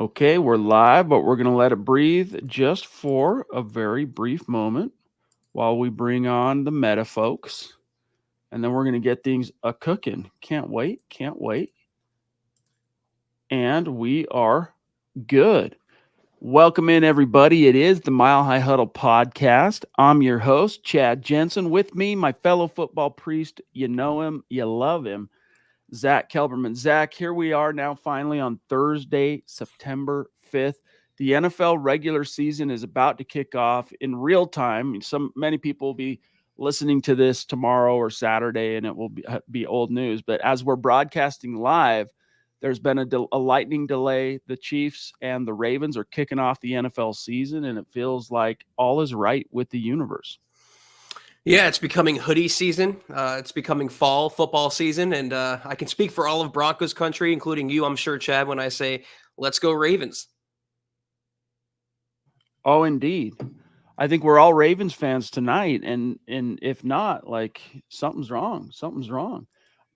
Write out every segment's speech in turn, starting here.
Okay, we're live, but we're going to let it breathe just for a very brief moment while we bring on the meta folks. And then we're going to get things a cooking. Can't wait. Can't wait. And we are good. Welcome in, everybody. It is the Mile High Huddle podcast. I'm your host, Chad Jensen. With me, my fellow football priest. You know him, you love him, Zack Kelberman. Zack, here we are now finally on Thursday, September 5th. The NFL regular season is about to kick off in real time. Many people will be listening to this tomorrow or Saturday, and it will be old news. But as we're broadcasting live, there's been a lightning delay. The Chiefs and the Ravens are kicking off the NFL season, and it feels like all is right with the universe. Yeah, it's becoming hoodie season. It's becoming fall football season. And I can speak for all of Broncos country, including you, I'm sure, Chad, when I say, let's go Ravens. Oh, indeed. I think we're all Ravens fans tonight. And if not, like something's wrong. Something's wrong.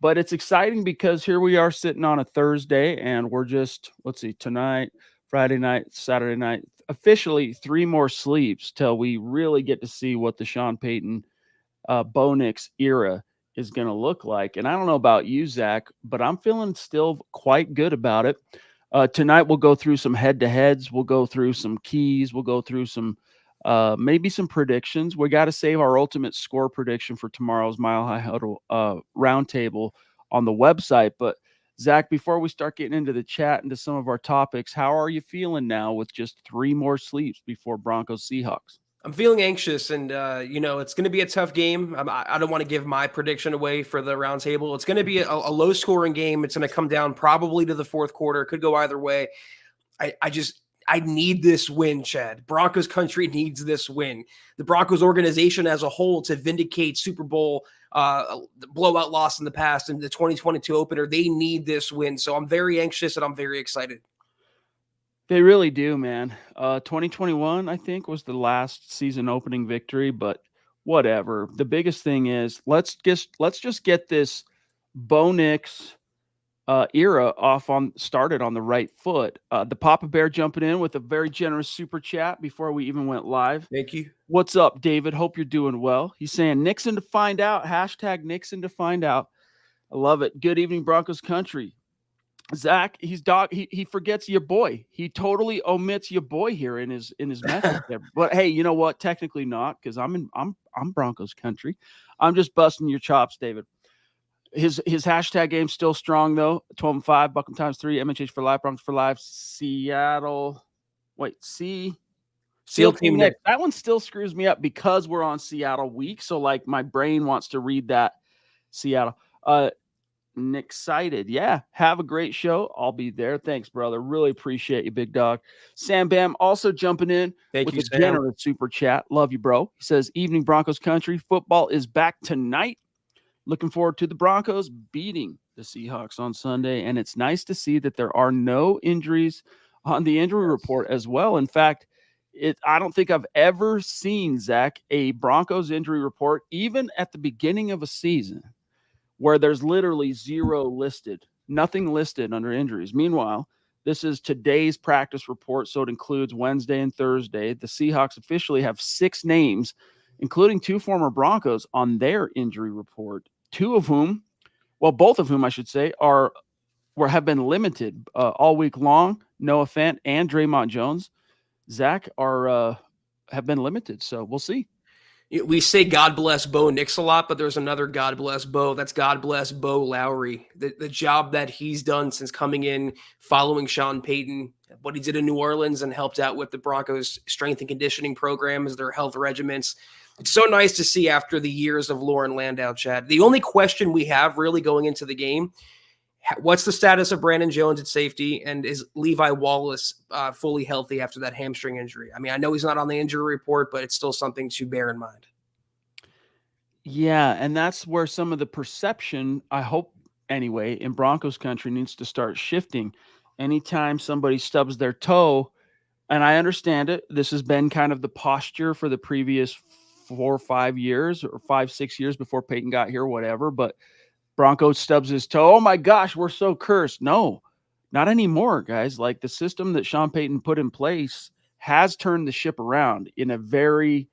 But it's exciting because here we are sitting on a Thursday and we're just, let's see, tonight, Friday night, Saturday night, officially 3 more sleeps till we really get to see what the Sean Payton Bo Nix era is going to look like. And I don't know about you, Zack, but I'm feeling still quite good about it. Tonight, we'll go through some head-to-heads. We'll go through some keys. We'll go through some maybe some predictions. We got to save our ultimate score prediction for tomorrow's Mile High Huddle roundtable on the website. But Zack, before we start getting into the chat, into some of our topics, how are you feeling now with just 3 more sleeps before Broncos-Seahawks? I'm feeling anxious, and it's going to be a tough game. I don't want to give my prediction away for the roundtable. It's going to be a low-scoring game. It's going to come down probably to the fourth quarter. It could go either way. I need this win, Chad. Broncos country needs this win. The Broncos organization as a whole to vindicate Super Bowl blowout loss in the past and the 2022 opener. They need this win. So I'm very anxious and I'm very excited. They really do, man. 2021, I think, was the last season opening victory, but whatever. The biggest thing is let's just get this Bo Nix era started on the right foot. The Papa Bear jumping in with a very generous super chat before we even went live. Thank you. What's up, David? Hope you're doing well. He's saying Nixon to find out. Hashtag Nixon to find out. I love it. Good evening, Broncos country. Zack, he forgets your boy. He totally omits your boy here in his message there. But hey, you know what? Technically not, because I'm Broncos country. I'm just busting your chops, David. His hashtag game's still strong though. 12-5, Buckham times 3, MHH for life, Broncos for life, Seattle. Wait, SEAL Team Next. That one still screws me up because we're on Seattle week. So like my brain wants to read that Seattle. Excited. Yeah. Have a great show. I'll be there. Thanks, brother. Really appreciate you, big dog. Sam Bam also jumping in with a generous super chat. Love you, bro. He says, evening Broncos country. Football is back tonight. Looking forward to the Broncos beating the Seahawks on Sunday. And it's nice to see that there are no injuries on the injury report as well. In fact, I don't think I've ever seen, Zack, a Broncos injury report, even at the beginning of a season, where there's literally nothing listed under injuries. Meanwhile, this is today's practice report, so it includes Wednesday and Thursday. The Seahawks officially have 6 names, including 2 former Broncos, on their injury report. Both of whom, I should say, have been limited all week long. Noah Fant and Draymond Jones, Zack, have been limited, so we'll see. We say God bless Bo Nix a lot, but there's another God bless Bo. That's God bless Bo Lowry. The job that he's done since coming in, following Sean Payton, what he did in New Orleans and helped out with the Broncos' strength and conditioning programs, their health regiments. It's so nice to see after the years of Lauren Landau, Chad. The only question we have really going into the game, what's the status of Brandon Jones at safety, and is Levi Wallace fully healthy after that hamstring injury? I mean, I know he's not on the injury report, but it's still something to bear in mind. Yeah, and that's where some of the perception, I hope anyway, in Broncos country needs to start shifting. Anytime somebody stubs their toe, and I understand it, this has been kind of the posture for the previous 4 or 5 years or 5-6 years before Peyton got here, whatever, but Broncos stubs his toe. Oh my gosh, we're so cursed. No, Not anymore, guys. Like the system that Sean Payton put in place has turned the ship around in a very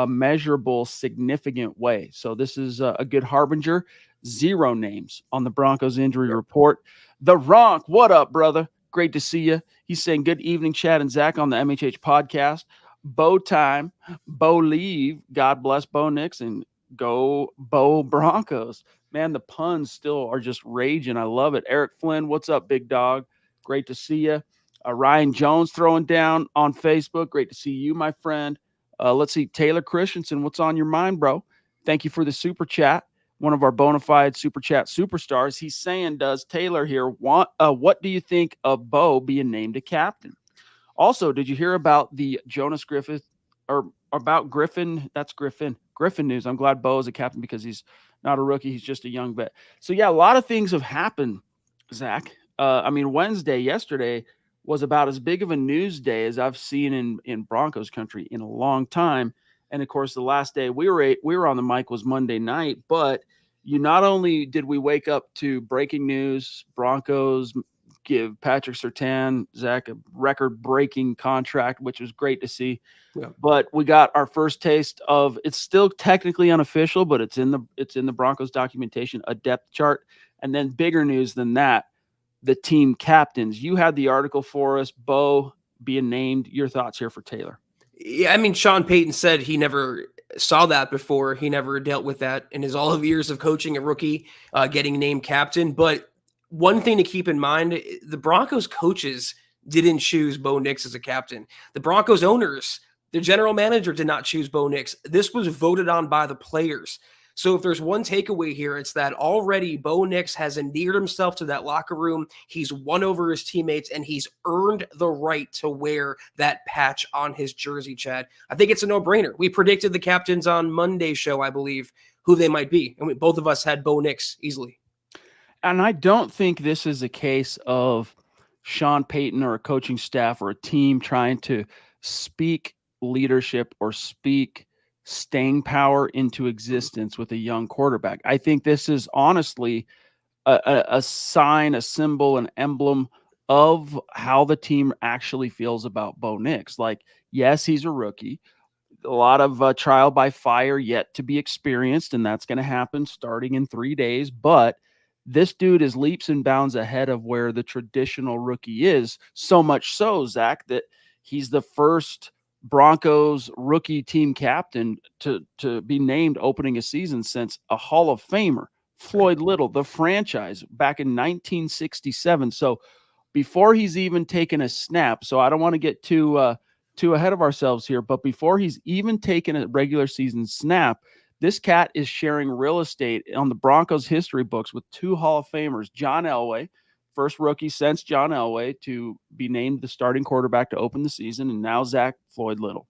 measurable, significant way. So this is a good harbinger. 0 names on the Broncos injury report. The Ronk, what up, brother? Great to see you. He's saying good evening, Chad and Zach on the MHH podcast. Bo time, Bo leave. God bless Bo Nix and go Bo Broncos. Man, the puns still are just raging. I love it. Eric Flynn, what's up, big dog? Great to see you. Ryan Jones throwing down on Facebook. Great to see you, my friend. Let's see. Taylor Christensen, what's on your mind, bro? Thank you for the super chat. One of our bona fide super chat superstars. He's saying, does Taylor here what do you think of Bo being named a captain? Also, did you hear about the Jonas Griffith or about Griffin? That's Griffin news. I'm glad Bo is a captain because he's not a rookie. He's just a young vet. So, yeah, a lot of things have happened, Zach. Wednesday, yesterday, was about as big of a news day as I've seen in Broncos country in a long time. And, of course, the last day we were on the mic was Monday night. But not only did we wake up to breaking news, Broncos give Patrick Surtain, Zach, a record-breaking contract, which was great to see. Yeah. But we got our first taste of, it's still technically unofficial, but it's in the Broncos documentation, a depth chart. And then bigger news than that, the team captains. You had the article for us, Bo being named. Your thoughts here for Taylor? Yeah, Sean Payton said he never saw that before. He never dealt with that in his all of years of coaching a rookie, getting named captain. But one thing to keep in mind, the Broncos coaches didn't choose Bo Nix as a captain. The Broncos owners, the general manager did not choose Bo Nix. This was voted on by the players. So if there's one takeaway here, it's that already Bo Nix has endeared himself to that locker room. He's won over his teammates, and he's earned the right to wear that patch on his jersey, Chad. I think it's a no-brainer. We predicted the captains on Monday's show, I believe, who they might be. And both of us had Bo Nix easily. And I don't think this is a case of Sean Payton or a coaching staff or a team trying to speak leadership or speak staying power into existence with a young quarterback. I think this is honestly a sign, a symbol, an emblem of how the team actually feels about Bo Nix. Like, yes, he's a rookie. A lot of trial by fire yet to be experienced, and that's going to happen starting in 3 days. But this dude is leaps and bounds ahead of where the traditional rookie is, so much so, Zach, that he's the first Broncos rookie team captain to be named opening a season since a Hall of Famer, Floyd Little, the franchise, back in 1967. So before he's even taken a snap, so I don't want to get too ahead of ourselves here, but before he's even taken a regular season snap, this cat is sharing real estate on the Broncos history books with 2 Hall of Famers, John Elway, first rookie since John Elway to be named the starting quarterback to open the season, and now Floyd Little.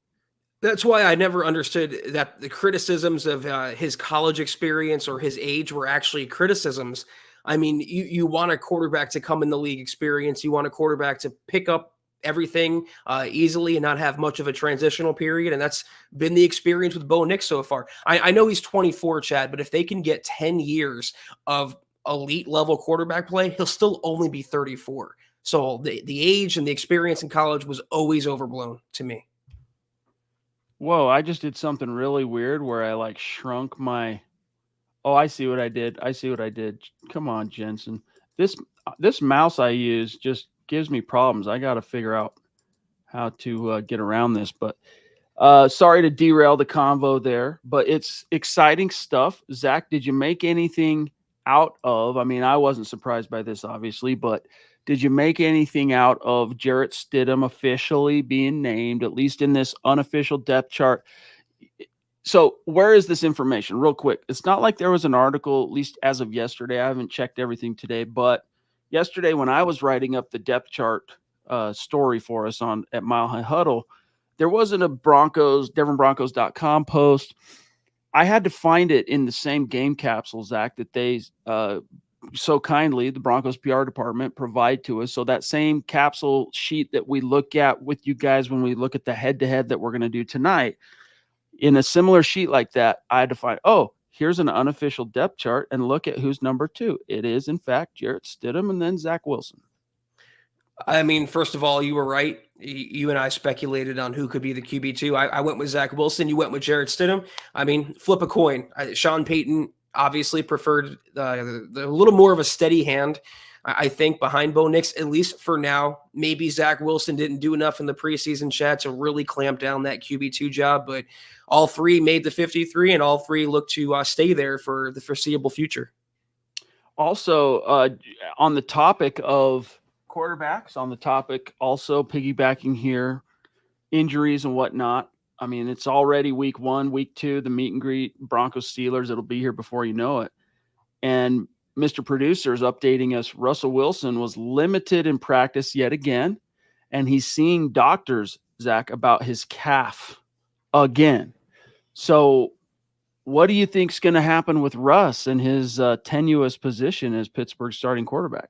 That's why I never understood that the criticisms of his college experience or his age were actually criticisms. You want a quarterback to come in the league experience. You want a quarterback to pick up everything easily and not have much of a transitional period. And that's been the experience with Bo Nix so far. I know he's 24, Chad, but if they can get 10 years of elite level quarterback play, he'll still only be 34. So the age and the experience in college was always overblown to me. Whoa, I just did something really weird where I shrunk my. Oh, I see what I did. Come on, Jensen. This mouse I use just gives me problems. I got to figure out how to get around this. But sorry to derail the convo there, but it's exciting stuff. Zach, did you make anything out of? I wasn't surprised by this, obviously, but did you make anything out of Jarrett Stidham officially being named, at least in this unofficial depth chart? So where is this information? Real quick. It's not like there was an article, at least as of yesterday. I haven't checked everything today, but yesterday when I was writing up the depth chart story for us at Mile High Huddle, there wasn't a DenverBroncos.com post. I had to find it in the same game capsule, Zach, that they so kindly, the Broncos PR department, provide to us. So that same capsule sheet that we look at with you guys when we look at the head-to-head that we're going to do tonight, in a similar sheet like that, I had to find, here's an unofficial depth chart and look at who's number 2. It is, in fact, Jarrett Stidham and then Zach Wilson. I mean, first of all, you were right. You and I speculated on who could be the QB2. I went with Zach Wilson. You went with Jarrett Stidham. I mean, flip a coin. Sean Payton obviously preferred the little more of a steady hand, I think, behind Bo Nix, at least for now. Maybe Zach Wilson didn't do enough in the preseason chat to really clamp down that QB2 job, but all three made the 53, and all three look to stay there for the foreseeable future. Also, on the topic of quarterbacks, on the topic also piggybacking here, injuries and whatnot. I mean, it's already week 1, week 2, the meet and greet, Broncos Steelers. It'll be here before you know it. And Mr. Producer is updating us. Russell Wilson was limited in practice yet again, and he's seeing doctors, Zach, about his calf again. So what do you think is going to happen with Russ and his tenuous position as Pittsburgh's starting quarterback?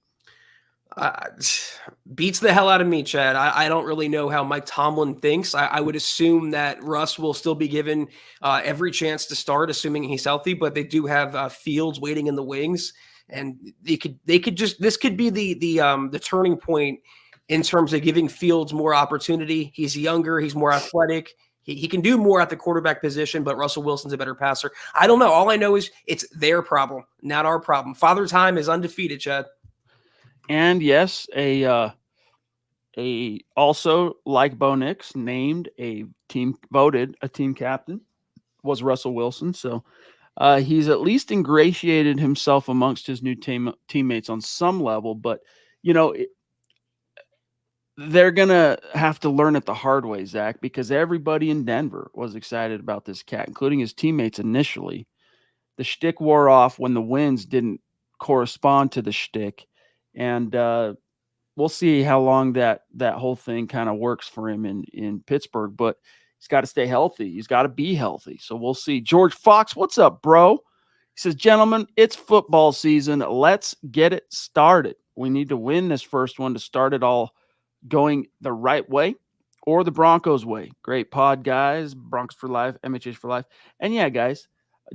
Beats the hell out of me, Chad. I don't really know how Mike Tomlin thinks. I would assume that Russ will still be given every chance to start, assuming he's healthy. But they do have Fields waiting in the wings, and they could just this could be the turning point in terms of giving Fields more opportunity. He's younger, he's more athletic. He can do more at the quarterback position, but Russell Wilson's a better passer. I don't know. All I know is it's their problem, not our problem. Father Time is undefeated, Chad. And yes, a also like Bo Nix named voted a team captain was Russell Wilson. So he's at least ingratiated himself amongst his new teammates on some level, but they're going to have to learn it the hard way, Zach, because everybody in Denver was excited about this cat, including his teammates initially. The shtick wore off when the wins didn't correspond to the shtick. And we'll see how long that whole thing kind of works for him in Pittsburgh. But he's got to stay healthy. He's got to be healthy. So we'll see. George Fox, what's up, bro? He says, gentlemen, it's football season. Let's get it started. We need to win this first one to start it all going the right way or the Broncos way. Great pod, guys. Broncos for life, MHH for life. And yeah, guys,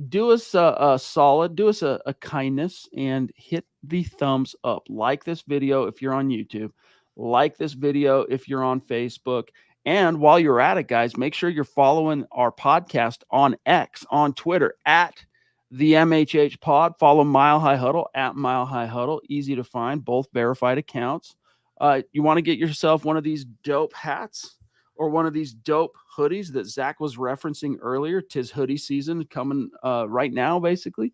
do us a solid, do us a kindness and hit the thumbs up. Like this video if you're on YouTube. Like this video if you're on Facebook. And while you're at it, guys, make sure you're following our podcast on X, on Twitter, at the MHH Pod. Follow Mile High Huddle, at Mile High Huddle. Easy to find, both verified accounts. You want to get yourself one of these dope hats or one of these dope hoodies that Zach was referencing earlier. 'Tis hoodie season coming right now, basically.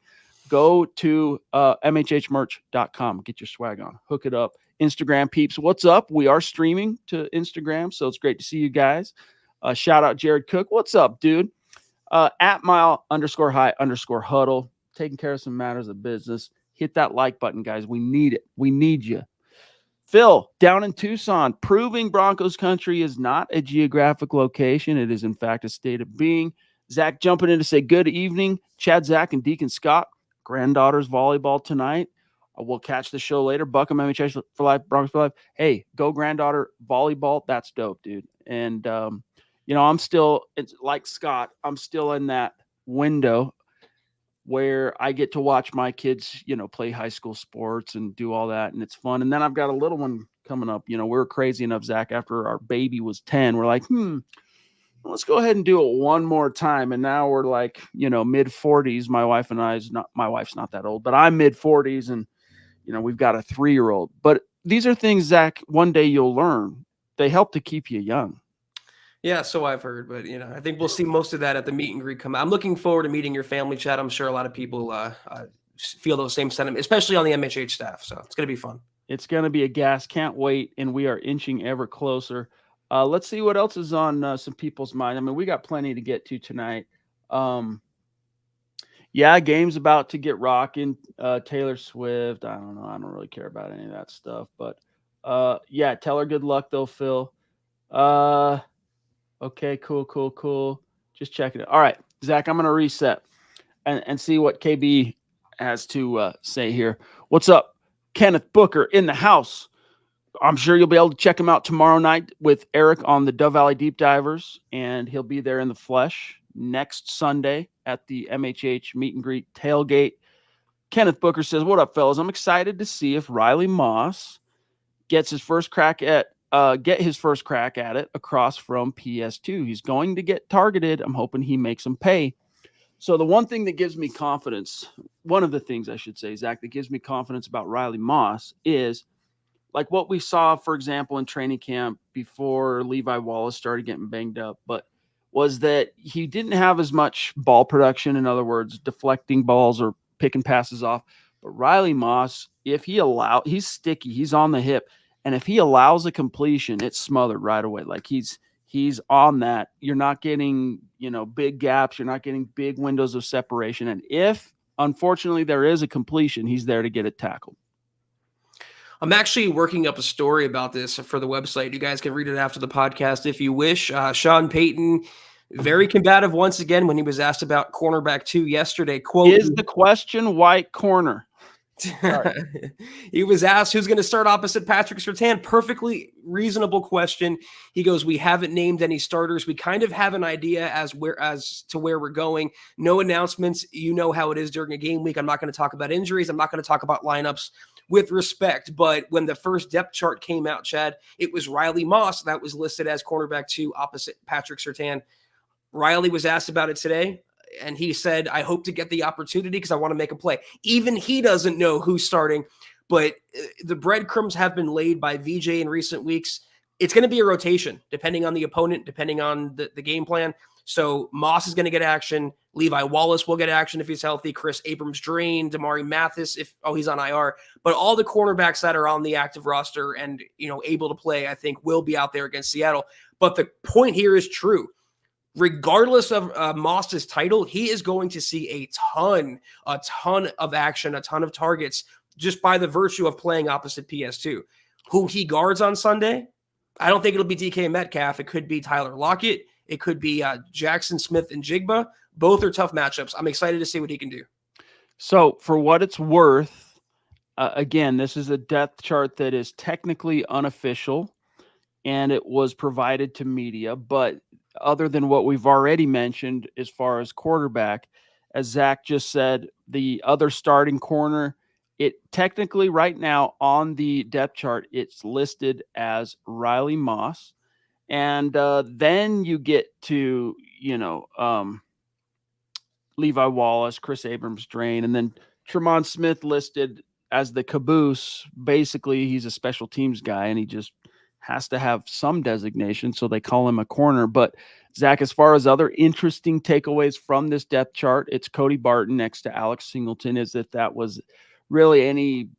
Go to mhhmerch.com. Get your swag on. Hook it up. Instagram peeps, what's up? We are streaming to Instagram, so it's great to see you guys. Shout out Jared Cook. What's up, dude? At mile_high_huddle. Taking care of some matters of business. Hit that like button, guys. We need it. We need you. Phil, down in Tucson, proving Broncos country is not a geographic location. It is, in fact, a state of being. Zach jumping in to say good evening. Chad, Zach, and Deacon Scott. Granddaughter's volleyball tonight. We'll catch the show later. Buckham MHH for life, Broncos for life. Hey, go granddaughter volleyball. That's dope, dude. And, I'm still, it's like Scott, I'm still in that window where I get to watch my kids, play high school sports and do all that. And it's fun. And then I've got a little one coming up. We're crazy enough, Zach, after our baby was 10, we're like, let's go ahead and do it one more time. And now we're like, mid 40s. My wife's not that old, but I'm mid 40s and, we've got a 3-year-old. But these are things, Zach, one day you'll learn. They help to keep you young. Yeah, so I've heard, but I think we'll see most of that at the meet and greet come out. I'm looking forward to meeting your family, Chad. I'm sure a lot of people feel those same sentiment, especially on the MHH staff. So it's going to be fun. It's going to be a gas. Can't wait. And we are inching ever closer. Let's see what else is on some people's mind. I mean, we got plenty to get to tonight. Game's about to get rocking. Taylor Swift. I don't know. I don't really care about any of that stuff. But tell her good luck though, Phil. Okay, cool. Just checking it. All right, Zach, I'm going to reset and see what KB has to say here. What's up? Kenneth Booker in the house. I'm sure you'll be able to check him out tomorrow night with Eric on the Dove Valley Deep Divers, and he'll be there in the flesh next Sunday at the MHH Meet and Greet Tailgate. Kenneth Booker says, what up, fellas? I'm excited to see if Riley Moss get his first crack at it across from PS2. He's going to get targeted. I'm hoping he makes him pay. So the one thing that gives me confidence, one of the things I should say, Zach, that gives me confidence about Riley Moss is like what we saw, for example, in training camp before Levi Wallace started getting banged up, but was that he didn't have as much ball production. In other words, deflecting balls or picking passes off. But Riley Moss, he's sticky, he's on the hip. And if he allows a completion, it's smothered right away. Like he's on that. You're not getting, big gaps. You're not getting big windows of separation. And if, unfortunately, there is a completion, he's there to get it tackled. I'm actually working up a story about this for the website. You guys can read it after the podcast if you wish. Sean Payton, very combative once again when he was asked about cornerback 2 yesterday. Quote, is the question white corner? He was asked who's going to start opposite Patrick Surtain. Perfectly reasonable question. He goes, we haven't named any starters. We kind of have an idea as to where we're going. No announcements. You know how it is during a game week. I'm not going to talk about injuries. I'm not going to talk about lineups with respect. But when the first depth chart came out, Chad, it was Riley Moss that was listed as cornerback 2 opposite Patrick Surtain. Riley was asked about it today. And he said, I hope to get the opportunity because I want to make a play. Even he doesn't know who's starting, but the breadcrumbs have been laid by VJ in recent weeks. It's going to be a rotation depending on the opponent, depending on the game plan. So Moss is going to get action. Levi Wallace will get action if he's healthy. Chris Abrams-Drain, Damari Mathis, he's on IR. But all the cornerbacks that are on the active roster and able to play, I think, will be out there against Seattle. But the point here is true. Regardless of Moss's title, he is going to see a ton of action, a ton of targets just by the virtue of playing opposite PS2. Who he guards on Sunday, I don't think it'll be DK Metcalf. It could be Tyler Lockett. It could be Jackson Smith and Jigba. Both are tough matchups. I'm excited to see what he can do. So for what it's worth, again, this is a depth chart that is technically unofficial, and it was provided to media, but other than what we've already mentioned as far as quarterback, as Zach just said, the other starting corner, it technically right now on the depth chart, it's listed as Riley Moss. And then you get to, Levi Wallace, Chris Abrams-Drain, and then Tremont Smith listed as the caboose. Basically, he's a special teams guy, and he just has to have some designation, so they call him a corner. But Zach, as far as other interesting takeaways from this depth chart, it's Cody Barton next to Alex Singleton. As if that was really any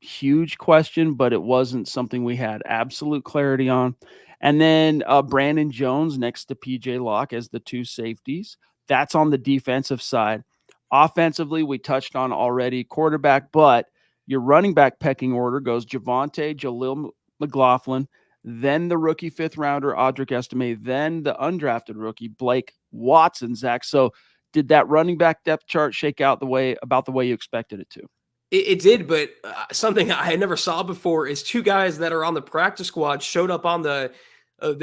huge question, but it wasn't something we had absolute clarity on. And then Brandon Jones next to PJ Locke as the 2 safeties. That's on the defensive side. Offensively, we touched on already quarterback, but your running back pecking order goes Javonte, Jaleel McLaughlin, then the rookie 5th rounder, Audric Estime, then the undrafted rookie, Blake Watson, Zach. So did that running back depth chart shake out about the way you expected it to? It did, but something I never saw before is 2 guys that are on the practice squad showed up on the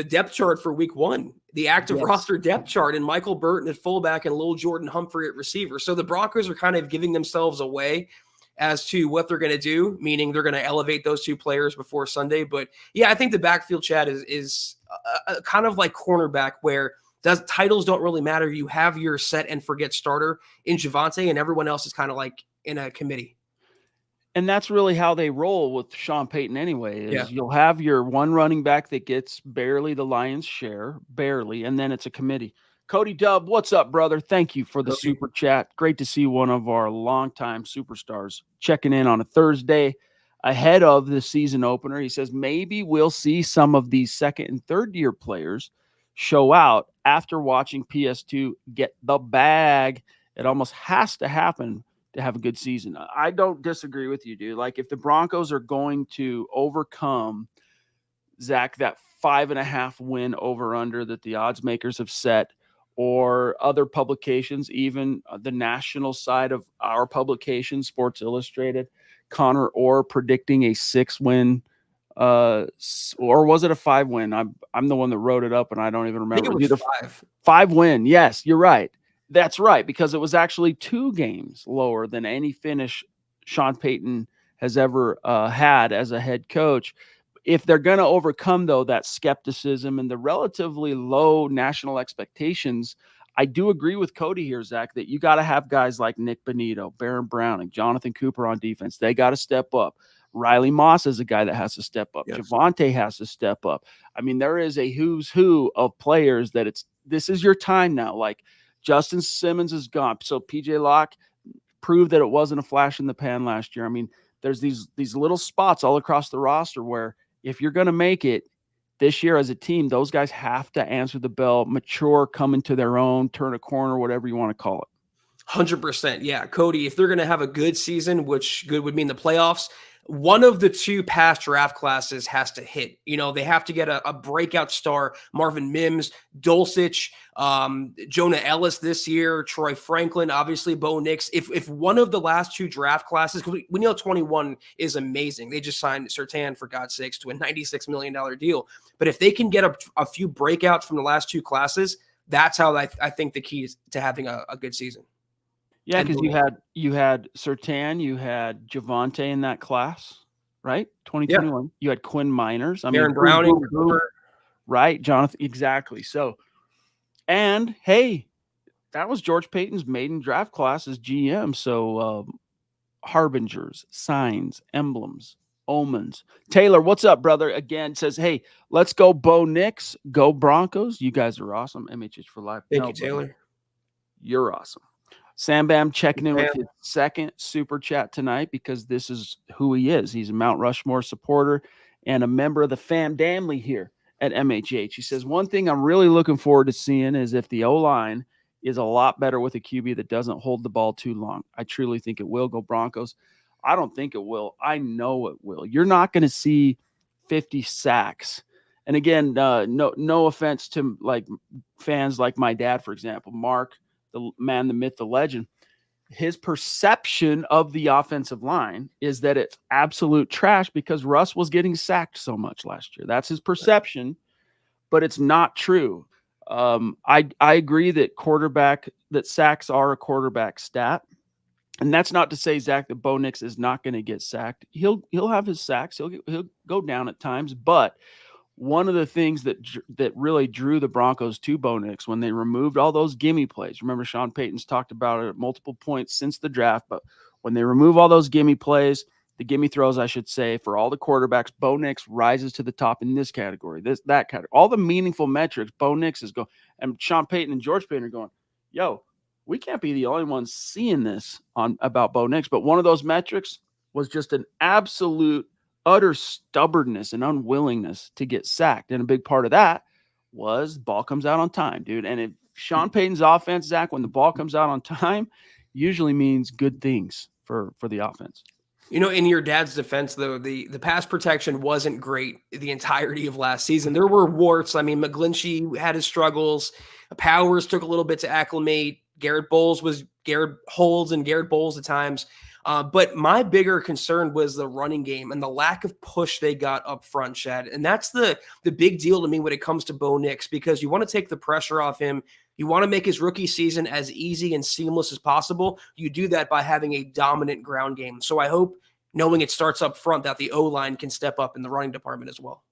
depth chart for week 1, the active roster depth chart, and Michael Burton at fullback and Lil Jordan Humphrey at receiver. So the Broncos are kind of giving themselves away as to what they're going to do, meaning they're going to elevate those 2 players before Sunday. But yeah, I think the backfield, Chad, is kind of like cornerback, where titles don't really matter. You have your set and forget starter in Javonte, and everyone else is kind of like in a committee. And that's really how they roll with Sean Payton anyway, You'll have your one running back that gets barely the lion's share, barely, and then it's a committee. Cody Dubb, what's up, brother? Thank you for the super chat. Great to see one of our longtime superstars checking in on a Thursday ahead of the season opener. He says maybe we'll see some of these 2nd and 3rd year players show out after watching PS2 get the bag. It almost has to happen to have a good season. I don't disagree with you, dude. Like if the Broncos are going to overcome, Zach, that 5.5 win over under that the odds makers have set, or other publications, even the national side of our publication, Sports Illustrated, Connor Orr predicting a 6-win, or was it a 5-win? I'm the one that wrote it up, and I don't even remember. I think it was 5. 5-win. Yes, you're right. That's right, because it was actually 2 games lower than any finish Sean Payton has ever had as a head coach. if they're going to overcome, though, that skepticism and the relatively low national expectations, I do agree with Cody here, Zach, that you got to have guys like Nick Bonito, Baron Browning, Jonathan Cooper on defense. They got to step up. Riley Moss is a guy that has to step up. Yes. Javonte has to step up. I mean, there is a who's who of players that this is your time now. Like Justin Simmons is gone. So PJ Locke proved that it wasn't a flash in the pan last year. I mean, there's these little spots all across the roster where if you're going to make it this year as a team, those guys have to answer the bell, mature, come into their own, turn a corner, whatever you want to call it. 100%. Yeah, Cody, if they're going to have a good season, which good would mean the playoffs, one of the two past draft classes has to hit. You know, they have to get a breakout star, Marvin Mims, Dulcich, Jonah Ellis this year, Troy Franklin, obviously Bo Nix. If one of the last two draft classes, because we know 21 is amazing. They just signed Surtain, for God's sakes, to a $96 million deal. But if they can get a few breakouts from the last two classes, that's how I think the key is to having a good season. Yeah, because you had Surtain, you had Javonte in that class, right? 2021. Yeah. You had Quinn Miners. Baron Browning, right? Jonathan, exactly. So, and hey, that was George Payton's maiden draft class as GM. So, harbingers, signs, emblems, omens. Taylor, what's up, brother? Again, says, hey, let's go Bo Nix, go Broncos. You guys are awesome. MHH for life. Thank you, Taylor. Brother, you're awesome. Sam Bam checking in with his second super chat tonight because this is who he is. He's a Mount Rushmore supporter and a member of the fam family here at MHH. He says, one thing I'm really looking forward to seeing is if the O-line is a lot better with a QB that doesn't hold the ball too long. I truly think it will. Go Broncos. I don't think it will. I know it will. You're not going to see 50 sacks. And again, no offense to like fans like my dad, for example, Mark, the man, the myth, the legend. His perception of the offensive line is that it's absolute trash because Russ was getting sacked so much last year. That's his perception, but it's not true. I agree that sacks are a quarterback stat. And that's not to say, Zach, that Bo Nix is not going to get sacked. He'll have his sacks. He'll go down at times, but one of the things that really drew the Broncos to Bo Nix when they removed all those gimme plays. Remember, Sean Payton's talked about it at multiple points since the draft, but when they remove all those gimme plays, the gimme throws, I should say, for all the quarterbacks, Bo Nix rises to the top in this category, that category. All the meaningful metrics, Bo Nix is going, and Sean Payton and George Payton are going, yo, we can't be the only ones seeing this about Bo Nix. But one of those metrics was just an absolute utter stubbornness and unwillingness to get sacked. And a big part of that was ball comes out on time, dude. And if Sean Payton's offense, Zach, when the ball comes out on time, usually means good things for the offense. You know, in your dad's defense, though, the pass protection wasn't great the entirety of last season. There were warts. I mean, McGlinchey had his struggles. Powers took a little bit to acclimate. Garrett Bowles was Garrett Holds and Garrett Bowles at times. But my bigger concern was the running game and the lack of push they got up front, Chad. And that's the big deal to me when it comes to Bo Nix, because you want to take the pressure off him. You want to make his rookie season as easy and seamless as possible. You do that by having a dominant ground game. So I hope, knowing it starts up front, that the O-line can step up in the running department as well.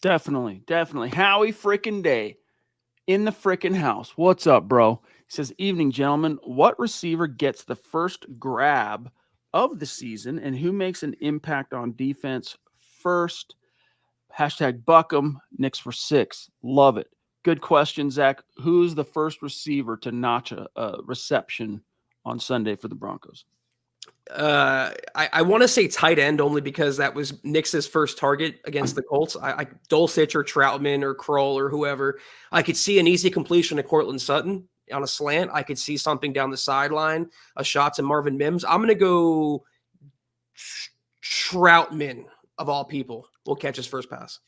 Definitely. Howie frickin' Day in the frickin' house. What's up, bro? He says, evening, gentlemen. What receiver gets the first grab of the season and who makes an impact on defense first? Hashtag Buckham, Knicks for 6. Love it. Good question, Zach. Who's the first receiver to notch a reception on Sunday for the Broncos? I want to say tight end only because that was Knicks's first target against the Colts. I Dulcich or Troutman or Kroll or whoever. I could see an easy completion to Cortland Sutton on a slant. I could see something down the sideline, a shot to Marvin Mims. I'm going to go Troutman, of all people, will catch his first pass.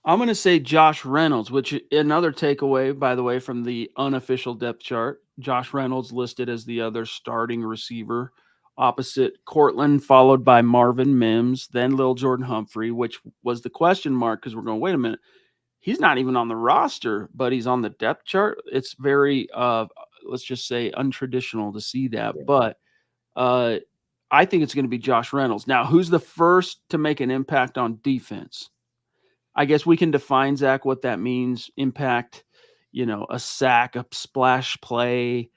I'm going to say Josh Reynolds, which another takeaway, by the way, from the unofficial depth chart. Josh Reynolds listed as the other starting receiver opposite Cortland, followed by Marvin Mims, then Lil Jordan Humphrey, which was the question mark because we're going, wait a minute. He's not even on the roster, but he's on the depth chart. It's very, let's just say, untraditional to see that. Yeah. But I think it's going to be Josh Reynolds. Now, who's the first to make an impact on defense? I guess we can define, Zach, what that means. Impact, a sack, a splash play,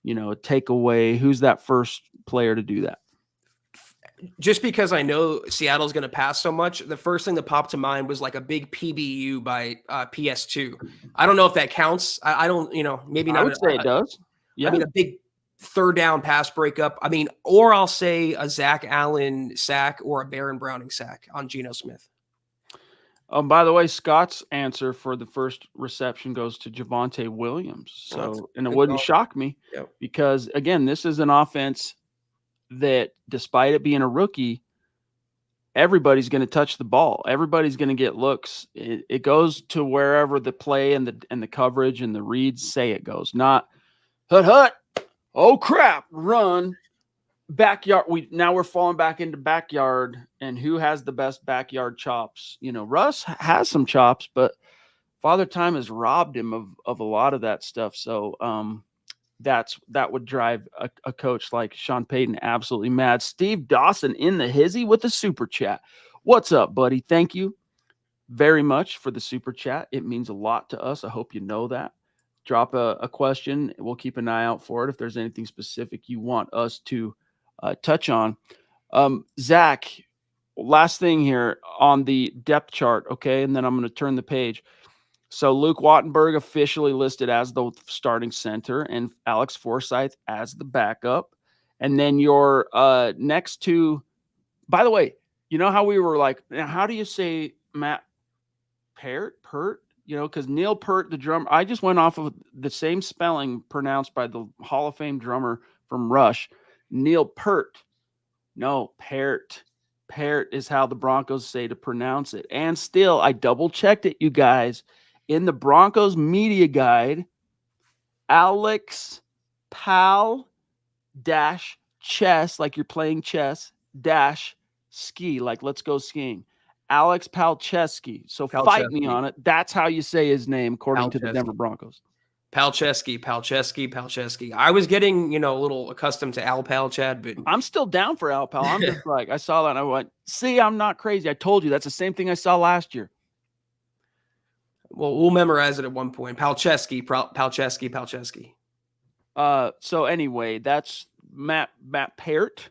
a takeaway. Who's that first player to do that? Just because I know Seattle's going to pass so much, the first thing that popped to mind was like a big PBU by PS2. I don't know if that counts. I don't, maybe not. I would say it does. Yeah. I mean, a big third down pass breakup. I mean, or I'll say a Zach Allen sack or a Baron Browning sack on Geno Smith. By the way, Scott's answer for the first reception goes to Javonte Williams. So, and it wouldn't shock me because, again, this is an offense that, despite it being a rookie, everybody's going to touch the ball. Everybody's going to get looks. It goes to wherever the play and the coverage and the reads say it goes. Not hut, oh crap, run, backyard. Now we're falling back into backyard, and who has the best backyard chops? Russ has some chops, but Father Time has robbed him of a lot of that stuff. So that would drive a coach like Sean Payton absolutely mad. Steve Dawson in the hizzy with the super chat. What's up, buddy? Thank you very much for the super chat. It means a lot to us. I hope you know that. Drop a question. We'll keep an eye out for it if there's anything specific you want us to touch on. Zach, last thing here on the depth chart, okay, and then I'm going to turn the page. So Luke Wattenberg officially listed as the starting center and Alex Forsyth as the backup. And then your next two, by the way, you know how we were like, how do you say Matt Pert? Because Neil Peart, the drummer, I just went off of the same spelling pronounced by the Hall of Fame drummer from Rush, Neil Peart. No, Peart. Peart is how the Broncos say to pronounce it. And still, I double-checked it, you guys. In the Broncos media guide, Alex Pal chess, like you're playing chess, ski, like let's go skiing. Alex Palczewski. So fight me on it. That's how you say his name, according to the Denver Broncos. Palczewski. I was getting, a little accustomed to Al Pal, Chad, but I'm still down for Al Pal. I'm just like, I saw that and I went, see, I'm not crazy. I told you that's the same thing I saw last year. Well, we'll memorize it at one point. Palczewski. So anyway, that's Matt Peart,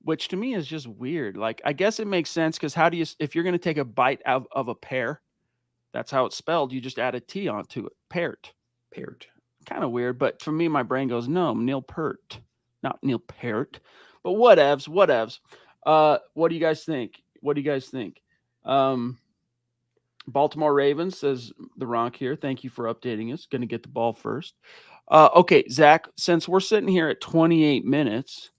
which to me is just weird. Like, I guess it makes sense because if you're going to take a bite out of a pear, that's how it's spelled. You just add a T onto it. Peart. Kind of weird, but for me, my brain goes, no, Neil Peart, not Neil Peart. But whatevs. What do you guys think? Baltimore Ravens, says the Ronk here. Thank you for updating us. Going to get the ball first. Okay, Zach, since we're sitting here at 28 minutes,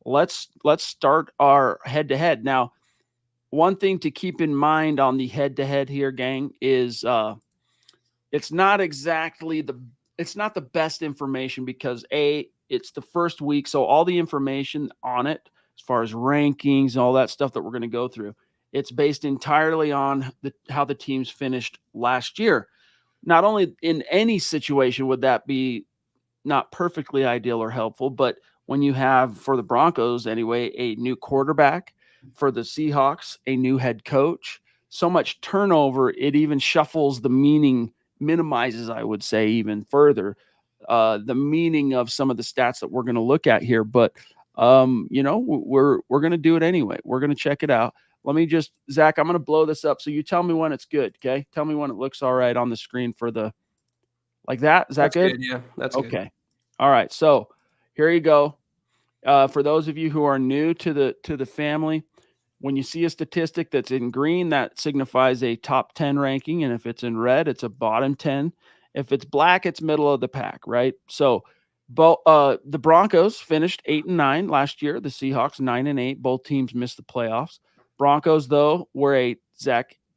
let's start our head-to-head. Now, one thing to keep in mind on the head-to-head here, gang, is it's not the best information because it's the first week. So all the information on it, as far as rankings, all that stuff that we're going to go through, it's based entirely on how the teams finished last year. Not only in any situation would that be not perfectly ideal or helpful, but when you have, for the Broncos anyway, a new quarterback, for the Seahawks, a new head coach, so much turnover, it even shuffles the meaning, minimizes, I would say, even further, the meaning of some of the stats that we're going to look at here. But, we're going to do it anyway. We're going to check it out. Let me just, Zach, I'm going to blow this up. So you tell me when it's good, okay? Tell me when it looks all right on the screen for like that. Is that good? Yeah, that's okay. Good. All right. So here you go. For those of you who are new to the family, when you see a statistic that's in green, that signifies a top 10 ranking. And if it's in red, it's a bottom 10. If it's black, it's middle of the pack, right? So the Broncos finished 8-9 last year. The Seahawks 9-8. Both teams missed the playoffs. Broncos, though, were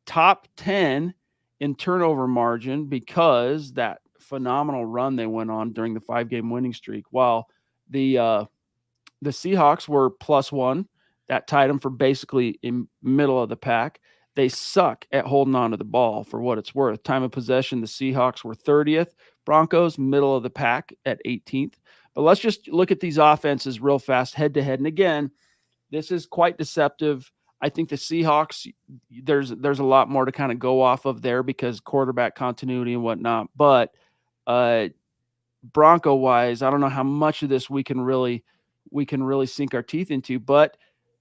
top 10 in turnover margin because that phenomenal run they went on during the 5-game winning streak, while the Seahawks were +1. That tied them for basically in middle of the pack. They suck at holding on to the ball for what it's worth. Time of possession, the Seahawks were 30th. Broncos, middle of the pack at 18th. But let's just look at these offenses real fast, head-to-head. And again, this is quite deceptive. I think the Seahawks, there's a lot more to kind of go off of there because quarterback continuity and whatnot. But Bronco wise, I don't know how much of this we can really sink our teeth into. But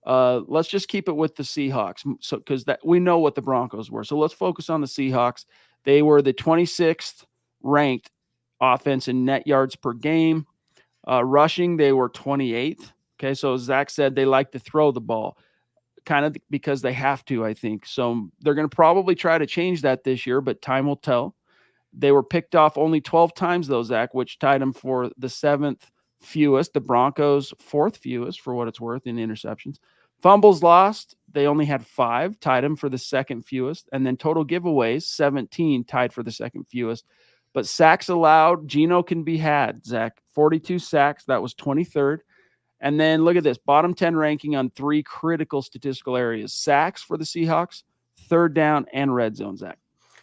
let's just keep it with the Seahawks. So because that we know what the Broncos were. So let's focus on the Seahawks. They were the 26th ranked offense in net yards per game. Rushing, they were 28th. Okay, so Zach said they like to throw the ball, kind of because they have to, I think. So they're going to probably try to change that this year, but time will tell. They were picked off only 12 times, though, Zach, which tied them for the 7th fewest. The Broncos, 4th fewest, for what it's worth, in interceptions. Fumbles lost, they only had 5, tied them for the 2nd fewest. And then total giveaways, 17, tied for the 2nd fewest. But sacks allowed, Geno can be had, Zach. 42 sacks, that was 23rd. And then look at this, bottom 10 ranking on 3 critical statistical areas. Sacks for the Seahawks, third down, and red zone, Zach.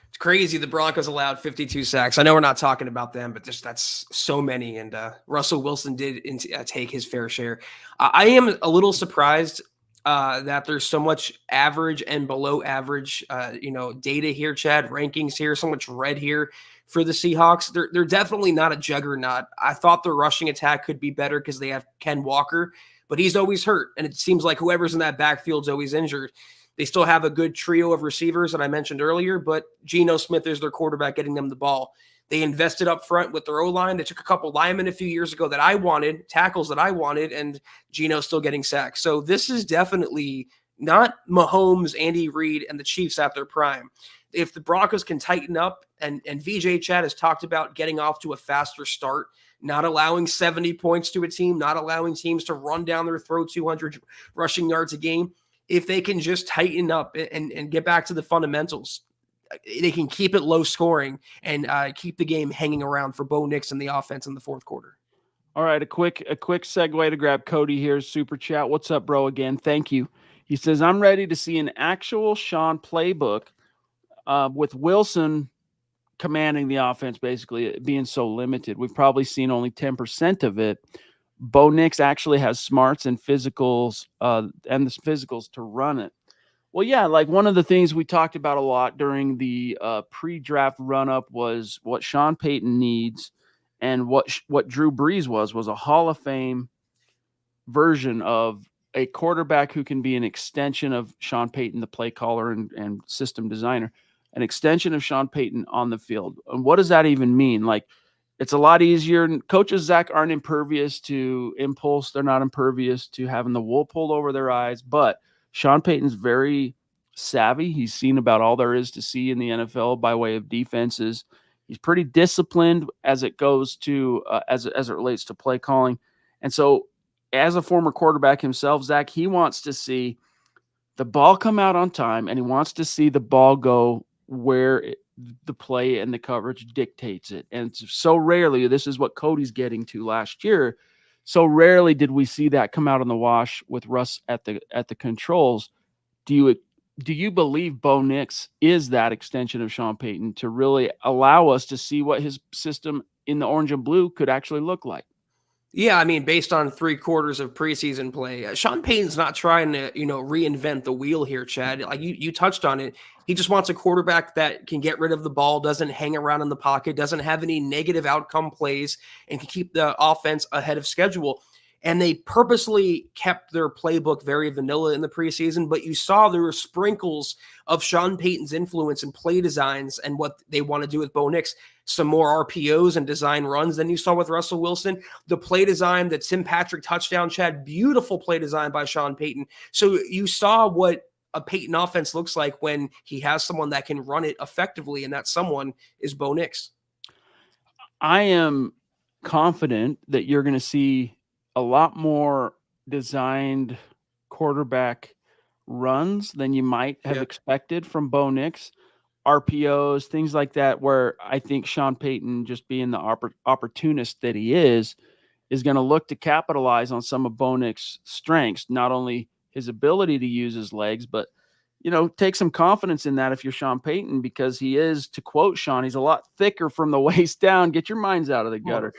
It's crazy. The Broncos allowed 52 sacks. I know we're not talking about them, but that's so many. And Russell Wilson did take his fair share. I am a little surprised that there's so much average and below average, data here, Chad, rankings here, so much red here for the Seahawks. They're definitely not a juggernaut. I thought the rushing attack could be better because they have Ken Walker, but he's always hurt. And it seems like whoever's in that backfield's always injured. They still have a good trio of receivers that I mentioned earlier, but Geno Smith is their quarterback getting them the ball. They invested up front with their O-line. They took a couple linemen a few years ago that I wanted, tackles that I wanted, and Geno's still getting sacked. So this is definitely not Mahomes, Andy Reid, and the Chiefs at their prime. If the Broncos can tighten up, and VJ Chad has talked about getting off to a faster start, not allowing 70 points to a team, not allowing teams to run down their throat 200 rushing yards a game, if they can just tighten up and get back to the fundamentals, they can keep it low scoring and keep the game hanging around for Bo Nix and the offense in the fourth quarter. All right, a quick segue to grab Cody here. Super chat. What's up, bro? Again, thank you. He says, I'm ready to see an actual Sean playbook with Wilson commanding the offense, basically being so limited. We've probably seen only 10% of it. Bo Nix actually has smarts and physicals and the physicals to run it. Well, yeah, like one of the things we talked about a lot during the pre-draft run-up was what Sean Payton needs, and what Drew Brees was a Hall of Fame version of a quarterback who can be an extension of Sean Payton, the play caller and system designer, an extension of Sean Payton on the field. And what does that even mean? Like, it's a lot easier. Coaches, Zach, aren't impervious to impulse. They're not impervious to having the wool pulled over their eyes. But Sean Payton's very savvy. He's seen about all there is to see in the NFL by way of defenses. He's pretty disciplined as it goes to as it relates to play calling. And so, as a former quarterback himself, Zach, he wants to see the ball come out on time, and he wants to see the ball go where the play and the coverage dictates it. And so rarely, this is what Cody's getting to last year, so rarely did we see that come out on the wash with Russ at the controls. Do you believe Bo Nix is that extension of Sean Payton to really allow us to see what his system in the orange and blue could actually look like? Yeah, I mean, based on 3 quarters of preseason play, Sean Payton's not trying to, reinvent the wheel here, Chad. Like you touched on it. He just wants a quarterback that can get rid of the ball, doesn't hang around in the pocket, doesn't have any negative outcome plays, and can keep the offense ahead of schedule. And they purposely kept their playbook very vanilla in the preseason, but you saw there were sprinkles of Sean Payton's influence in play designs and what they want to do with Bo Nix. Some more RPOs and design runs than you saw with Russell Wilson. The play design, the Tim Patrick touchdown, Chad, beautiful play design by Sean Payton. So you saw what a Payton offense looks like when he has someone that can run it effectively, and that someone is Bo Nix. I am confident that you're going to see a lot more designed quarterback runs than you might have expected from Bo Nix. RPOs, things like that, where I think Sean Payton, just being the opportunist that he is going to look to capitalize on some of Bo Nix's strengths, not only his ability to use his legs, but, take some confidence in that if you're Sean Payton, because he is, to quote Sean, he's a lot thicker from the waist down. Get your minds out of the gutter.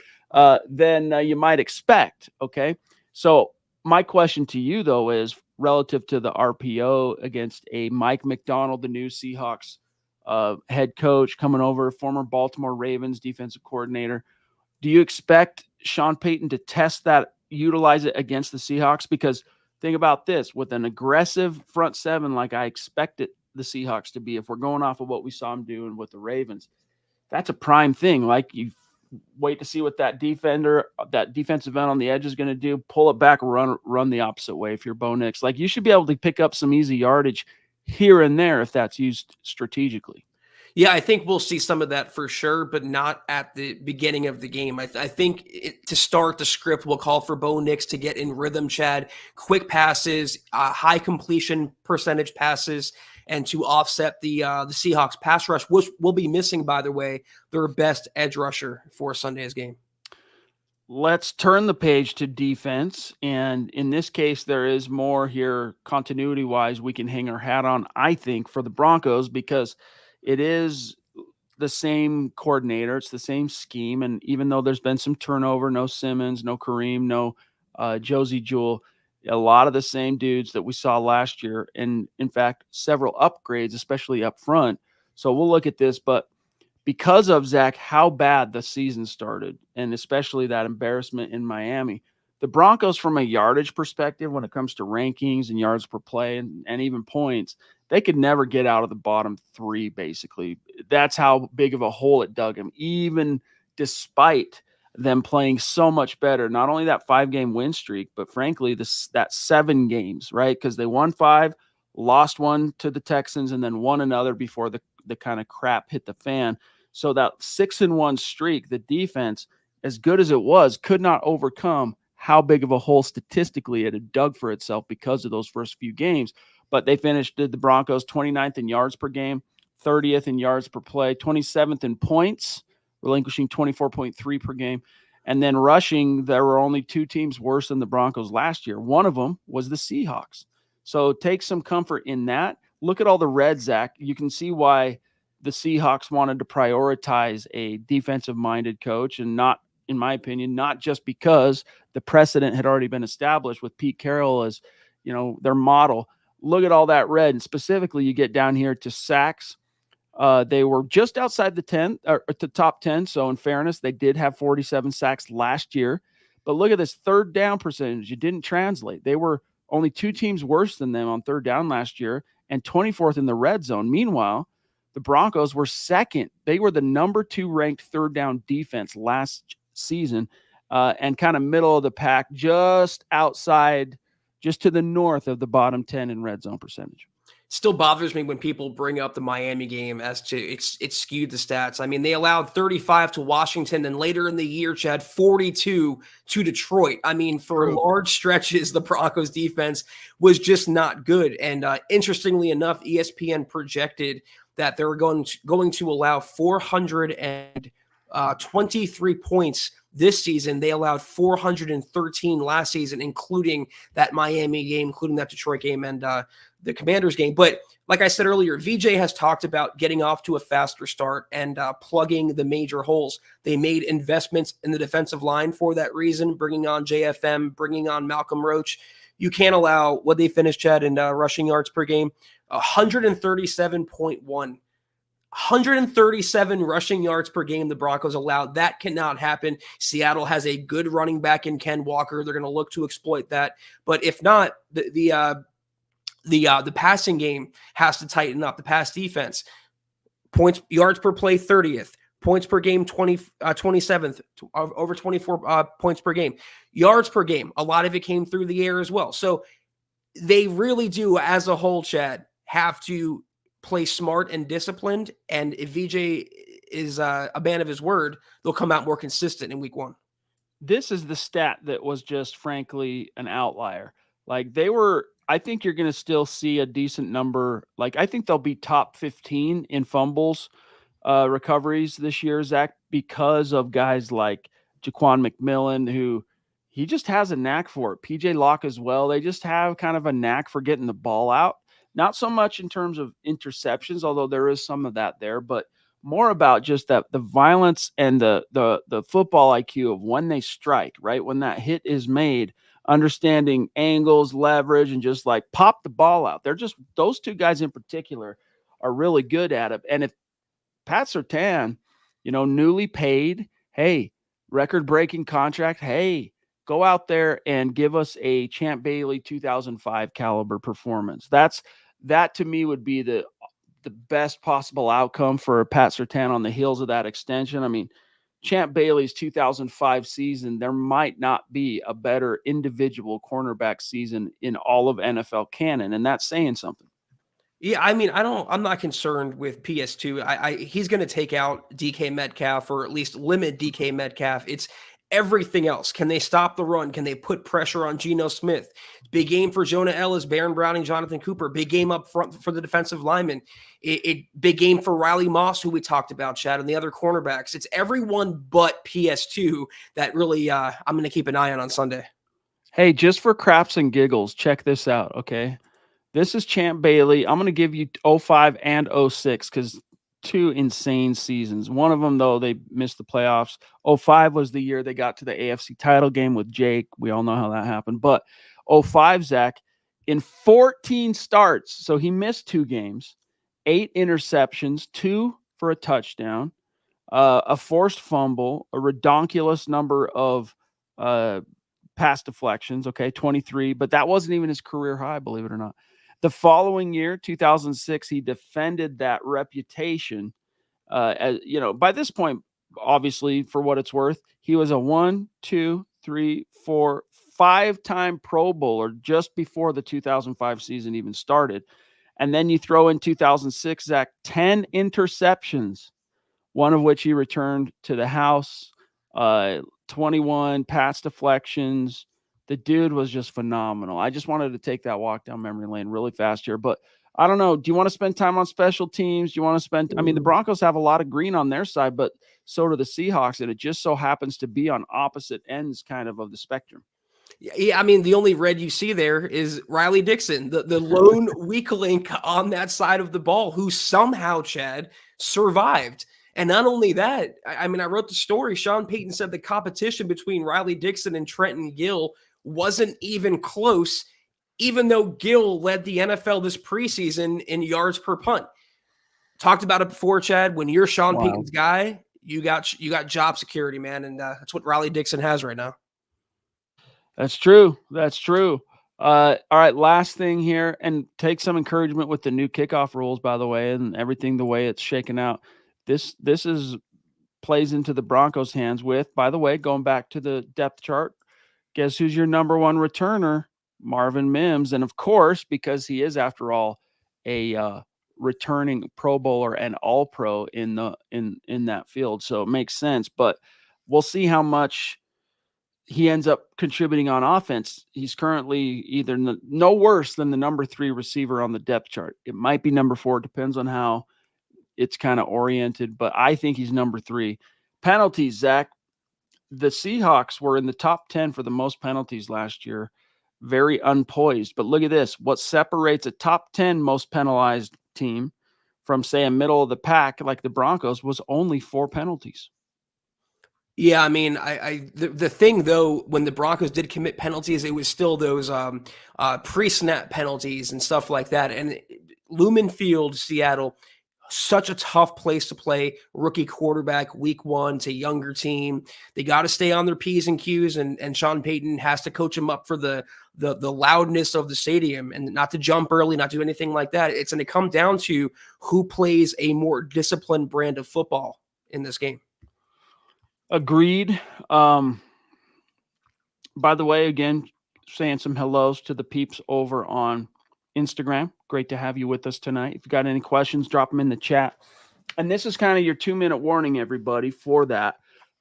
Than you might expect. Okay. So my question to you, though, is relative to the RPO against a Mike McDonald, the new Seahawks head coach coming over, former Baltimore Ravens defensive coordinator. Do you expect Sean Payton to test that, utilize it against the Seahawks? Because think about this, with an aggressive front seven like I expected the Seahawks to be, if we're going off of what we saw them doing with the Ravens, that's a prime thing. Like, you wait to see what that defensive end on the edge is going to do, pull it back, run the opposite way if you're Bo Nix. Like, you should be able to pick up some easy yardage here and there if that's used strategically. Yeah, I think we'll see some of that for sure, but not at the beginning of the game. I think to start, the script will call for Bo Nix to get in rhythm, Chad, quick passes, high completion percentage passes, and to offset the Seahawks pass rush, which will be missing, by the way, their best edge rusher for Sunday's game. Let's turn the page to defense. And in this case, there is more here continuity-wise we can hang our hat on, I think, for the Broncos, because it is the same coordinator. It's the same scheme. And even though there's been some turnover, no Simmons, no Kareem, no Josie Jewell, a lot of the same dudes that we saw last year. And in fact, several upgrades, especially up front. So we'll look at this. But because of, Zach, how bad the season started, and especially that embarrassment in Miami, the Broncos, from a yardage perspective, when it comes to rankings and yards per play and even points, they could never get out of the bottom three, basically. That's how big of a hole it dug them, even despite them playing so much better. Not only that 5-game win streak, but frankly, that 7 games, right? Because they won 5, lost 1 to the Texans, and then won another before the kind of crap hit the fan. So that 6-1 streak, the defense, as good as it was, could not overcome how big of a hole statistically it had dug for itself because of those first few games. But they finished the Broncos 29th in yards per game, 30th in yards per play, 27th in points, relinquishing 24.3 per game. And then rushing, there were only 2 teams worse than the Broncos last year. One of them was the Seahawks. So take some comfort in that. Look at all the red, Zach. You can see why the Seahawks wanted to prioritize a defensive-minded coach, and not, in my opinion, not just because the precedent had already been established with Pete Carroll as, their model. Look at all that red, and specifically you get down here to sacks. They were just outside the 10 or the top 10. So in fairness, they did have 47 sacks last year. But look at this third down percentage. It didn't translate. They were only 2 teams worse than them on third down last year, and 24th in the red zone. Meanwhile, the Broncos were second. They were the number 2 ranked third down defense last season, and kind of middle of the pack, just outside, just to the north of the bottom 10 in red zone percentage. Still bothers me when people bring up the Miami game as to it's skewed the stats. I mean, they allowed 35 to Washington, and later in the year, Chad, 42 to Detroit. I mean, for large stretches, the Broncos defense was just not good. And interestingly enough, ESPN projected that they were going to allow 423 points this season. They allowed 413 last season, including that Miami game, including that Detroit game, and the Commanders game. But like I said earlier, VJ has talked about getting off to a faster start and plugging the major holes. They made investments in the defensive line for that reason, bringing on JFM, bringing on Malcolm Roach. You can't allow what they finished, Chad, in rushing yards per game, 137.1. 137 rushing yards per game the Broncos allowed. That cannot happen. Seattle has a good running back in Ken Walker. They're going to look to exploit that. But if not, the passing game has to tighten up. The pass defense, points, yards per play, 30th. Points per game, 27th, over 24 points per game. Yards per game, a lot of it came through the air as well. So they really do, as a whole, Chad, have to play smart and disciplined. And if VJ is a man of his word, they'll come out more consistent in week 1. This is the stat that was just, frankly, an outlier. Like, I think you're going to still see a decent number. Like, I think they'll be top 15 in fumbles, recoveries this year, Zach, because of guys like Jaquan McMillan, who he just has a knack for it. PJ Locke as well. They just have kind of a knack for getting the ball out. Not so much in terms of interceptions, although there is some of that there, but more about just that the violence and the football IQ of when they strike, right? When that hit is made, understanding angles, leverage, and just like pop the ball out. They're just, those two guys in particular are really good at it. And if Pat Surtain, newly paid, hey, record-breaking contract, hey, go out there and give us a Champ Bailey 2005 caliber performance. That to me would be the best possible outcome for Pat Surtain on the heels of that extension. I mean, Champ Bailey's 2005 season, there might not be a better individual cornerback season in all of NFL canon, and that's saying something. Yeah, I mean, I'm not concerned with PS2. He's going to take out DK Metcalf, or at least limit DK Metcalf. It's everything else. Can they stop the run? Can they put pressure on Geno Smith? Big game for Jonah Ellis, Baron Browning, Jonathan Cooper. Big game up front for the defensive linemen. Big game for Riley Moss, who we talked about, Chad, and the other cornerbacks. It's everyone but PS2 that really I'm going to keep an eye on Sunday. Hey, just for craps and giggles, check this out, okay? This is Champ Bailey. I'm going to give you 05 and 06 because two insane seasons. One of them, though, they missed the playoffs. 05 was the year they got to the AFC title game with Jake. We all know how that happened. But 05, Zach, in 14 starts, so he missed 2 games, 8 interceptions, 2 for a touchdown, a forced fumble, a redonkulous number of pass deflections, 23, but that wasn't even his career high, believe it or not. The following year, 2006, he defended that reputation. As by this point, obviously, for what it's worth, he was a 1, 2, 3, 4, 5-time Pro Bowler just before the 2005 season even started. And then you throw in 2006, Zach, 10 interceptions, one of which he returned to the house, 21 pass deflections. The dude was just phenomenal. I just wanted to take that walk down memory lane really fast here, but I don't know. Do you want to spend time on special teams? Do you want to spend, the Broncos have a lot of green on their side, but so do the Seahawks, and it just so happens to be on opposite ends kind of the spectrum. Yeah, I mean, the only red you see there is Riley Dixon, the lone weak link on that side of the ball, who somehow, Chad, survived. And not only that, I mean, I wrote the story. Sean Payton said the competition between Riley Dixon and Trenton Gill wasn't even close, even though Gill led the NFL this preseason in yards per punt. Talked about it before, Chad. When you're Sean Payton's guy, you got job security, man, and that's what Riley Dixon has right now. That's true. That's true. All right, last thing here, and take some encouragement with the new kickoff rules, by the way, and everything the way it's shaken out. This plays into the Broncos' hands with, by the way, going back to the depth chart, guess who's your number one returner? Marvin Mims. And of course, because he is, after all, a returning Pro Bowler and All-Pro in that field. So it makes sense. But we'll see how much he ends up contributing on offense. He's currently either no worse than the number 3 receiver on the depth chart. It might be number 4. It depends on how it's kind of oriented, but I think he's number 3. Penalties, Zach. The Seahawks were in the top 10 for the most penalties last year. Very unpoised. But look at this. What separates a top 10 most penalized team from, say, a middle of the pack like the Broncos was only 4 penalties. Yeah, I mean, the thing though, when the Broncos did commit penalties, it was still those pre-snap penalties and stuff like that. And Lumen Field, Seattle, such a tough place to play. Rookie quarterback, week 1 to younger team. They got to stay on their P's and Q's, and Sean Payton has to coach them up for the loudness of the stadium and not to jump early, not do anything like that. It's going to come down to who plays a more disciplined brand of football in this game. Agreed. By the way, again, saying some hellos to the peeps over on Instagram. Great to have you with us tonight. If you got any questions, drop them in the chat. And this is kind of your 2-minute warning, everybody, for that.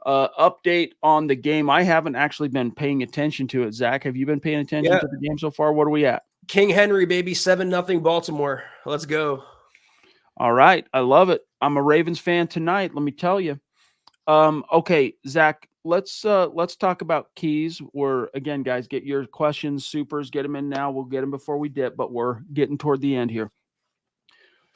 Update on the game. I haven't actually been paying attention to it. Zach, have you been paying attention to the game so far? What are we at? King Henry, baby, 7-0 Baltimore. Let's go. All right. I love it. I'm a Ravens fan tonight, let me tell you. Okay, Zach, let's talk about keys. We're, again, guys, get your questions, supers, get them in now. We'll get them before we dip, but we're getting toward the end here.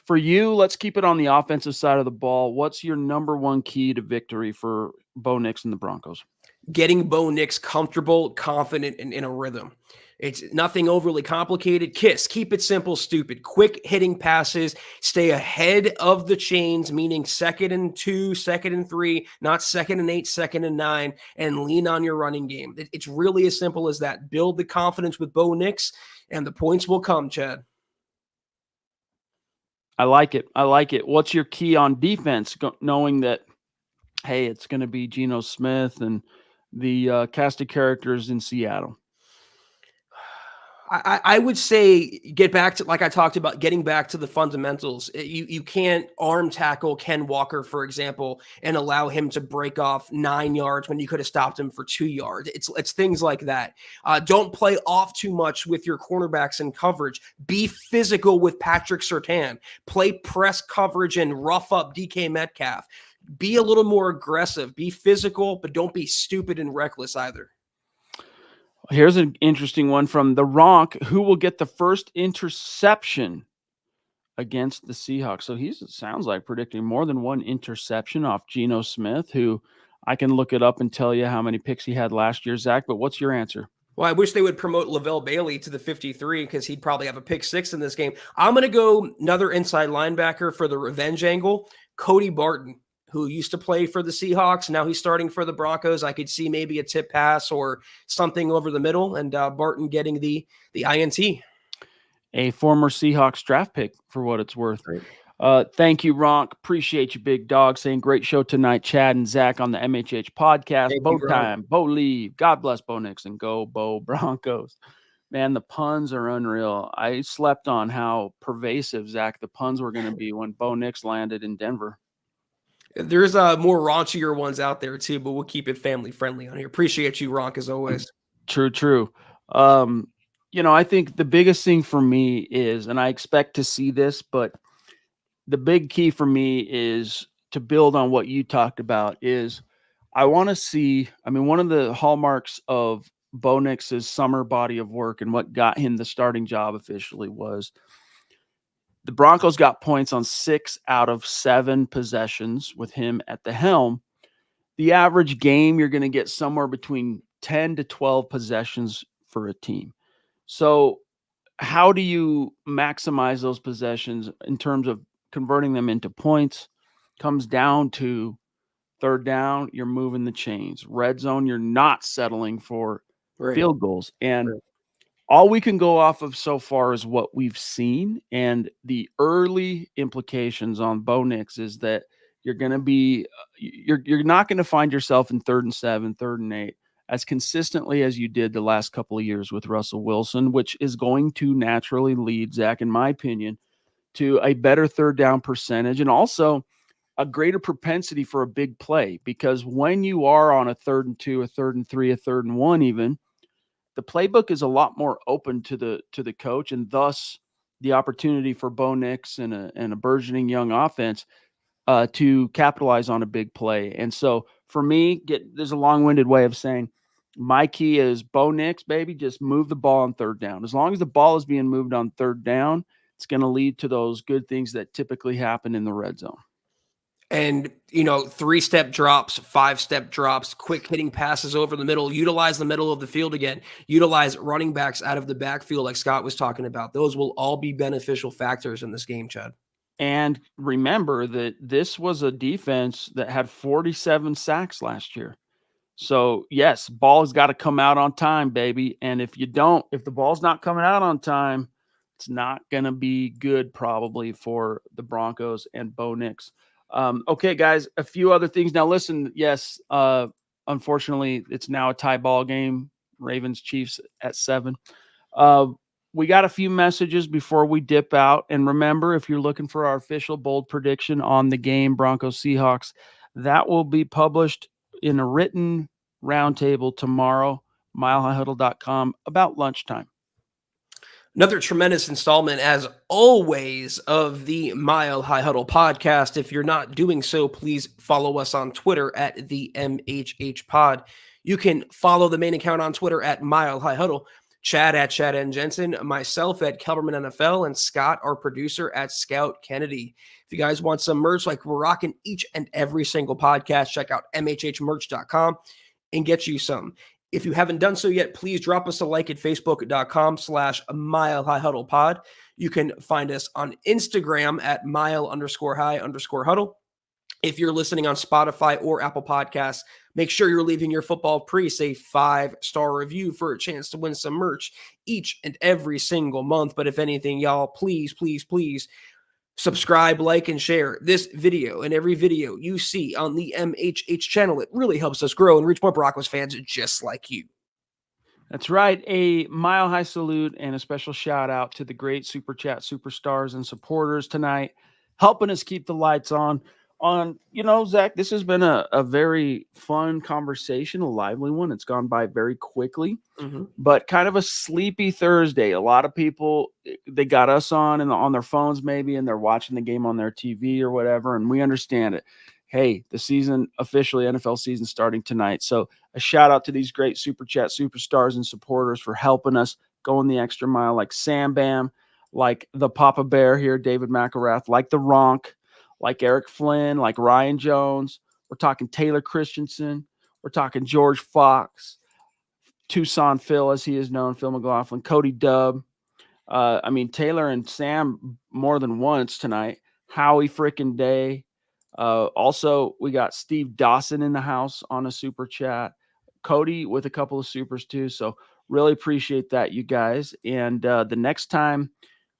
For you, let's keep it on the offensive side of the ball. What's your number one key to victory for Bo Nix and the Broncos? getting Bo Nix comfortable, confident, and in a rhythm. It's nothing overly complicated. Keep it simple, stupid. Quick hitting passes, stay ahead of the chains, meaning 2nd and 2, 2nd and 3, not 2nd and 8, 2nd and 9, and lean on your running game. It's really as simple as that. Build the confidence with Bo Nix, and the points will come, Chad. I like it. What's your key on defense, knowing that, hey, it's going to be Geno Smith and the cast of characters in Seattle? I would say get back to, like I talked about, getting back to the fundamentals. You can't arm tackle Ken Walker, for example, and allow him to break off 9 yards when you could have stopped him for 2 yards. It's things like that. Don't play off too much with your cornerbacks in coverage. Be physical with Patrick Surtain. Play press coverage and rough up DK Metcalf. Be a little more aggressive. Be physical, but don't be stupid and reckless either. Here's an interesting one from the Ronk. Who will get the first interception against the Seahawks? So sounds like predicting more than one interception off Geno Smith, who I can look it up and tell you how many picks he had last year, Zach. But what's your answer? Well, I wish they would promote Lavelle Bailey to the 53 because he'd probably have a pick 6 in this game. I'm going to go another inside linebacker for the revenge angle, Cody Barton, who used to play for the Seahawks. Now he's starting for the Broncos. I could see maybe a tip pass or something over the middle, and Barton getting the INT. A former Seahawks draft pick, for what it's worth. Right. Thank you, Ronk. Appreciate you, big dog. Saying great show tonight, Chad and Zach on the MHH podcast. Bo time, Bo leave. God bless Bo Nix and go Bo Broncos. Man, the puns are unreal. I slept on how pervasive, Zach, the puns were going to be when Bo Nix landed in Denver. There's more raunchier ones out there too, but we'll keep it family friendly on here. Appreciate you, Ronk, as always. True. I think the biggest thing for me is, and I expect to see this, but the big key for me is to build on what you talked about is I want to see, one of the hallmarks of Bo Nix's summer body of work and what got him the starting job officially was the Broncos got points on 6 out of 7 possessions with him at the helm. The average game, you're going to get somewhere between 10 to 12 possessions for a team. So how do you maximize those possessions in terms of converting them into points? Comes down to third down, you're moving the chains. Red zone, you're not settling for field goals. And all we can go off of so far is what we've seen. And the early implications on Bo Nix is that you're going to be, you're not going to find yourself in 3rd and 7, 3rd and 8 as consistently as you did the last couple of years with Russell Wilson, which is going to naturally lead, Zach, in my opinion, to a better third down percentage and also a greater propensity for a big play. Because when you are on a 3rd and 2, a 3rd and 3, a 3rd and 1 even, the playbook is a lot more open to the coach, and thus the opportunity for Bo Nix and a burgeoning young offense to capitalize on a big play. And so for me, there's a long-winded way of saying my key is Bo Nix, baby, just move the ball on 3rd down. As long as the ball is being moved on 3rd down, it's going to lead to those good things that typically happen in the red zone. And, 3-step drops, 5-step drops, quick hitting passes over the middle, utilize the middle of the field again, utilize running backs out of the backfield like Scott was talking about. Those will all be beneficial factors in this game, Chad. And remember that this was a defense that had 47 sacks last year. So, yes, ball has got to come out on time, baby. And if the ball's not coming out on time, it's not going to be good probably for the Broncos and Bo Nix. Okay, guys, a few other things. Now, listen, yes, unfortunately, it's now a tie ball game, Ravens-Chiefs at 7. We got a few messages before we dip out. And remember, if you're looking for our official bold prediction on the game, Broncos-Seahawks, that will be published in a written roundtable tomorrow, milehighhuddle.com, about lunchtime. Another tremendous installment, as always, of the Mile High Huddle podcast. If you're not doing so, please follow us on Twitter at the MHH Pod. You can follow the main account on Twitter at Mile High Huddle, Chad at Chad and Jensen, myself at Kelberman NFL, and Scott, our producer, at Scout Kennedy. If you guys want some merch like we're rocking each and every single podcast, check out mhhmerch.com. and get you some. If you haven't done so yet, please drop us a like at facebook.com/milehighhuddlepod. You can find us on Instagram at mile_high_huddle. If you're listening on Spotify or Apple Podcasts, make sure you're leaving your football priest a 5-star review for a chance to win some merch each and every single month. But if anything, y'all, please, please, please subscribe, like, and share this video and every video you see on the MHH channel. It really helps us grow and reach more Broncos fans just like you. That's right. A mile high salute and a special shout out to the great Super Chat superstars and supporters tonight, helping us keep the lights on. Zach, this has been a very fun conversation, a lively one. It's gone by very quickly, but kind of a sleepy Thursday. A lot of people, they got us on their phones maybe, and they're watching the game on their TV or whatever, and we understand it. Hey, the season officially, NFL season starting tonight. So a shout out to these great Super Chat superstars and supporters for helping us go in the extra mile, like Sam Bam, like the Papa Bear here, David McElrath, like the Ronk, like Eric Flynn, like Ryan Jones. We're talking Taylor Christensen. We're talking George Fox, Tucson Phil, as he is known, Phil McLaughlin, Cody Dubb. Taylor and Sam more than once tonight. Howie frickin' Day. Also, we got Steve Dawson in the house on a super chat. Cody with a couple of supers too. So really appreciate that, you guys. And the next time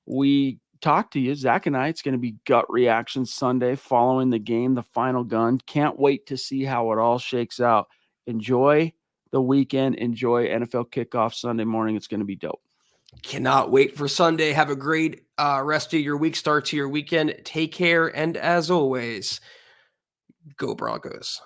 we talk to you, Zach and I, it's going to be Gut Reaction Sunday following the game, the final gun. Can't wait to see how it all shakes out. Enjoy the weekend. Enjoy NFL kickoff Sunday morning. It's going to be dope. Cannot wait for Sunday. Have a great rest of your week, start to your weekend. Take care. And as always, go Broncos.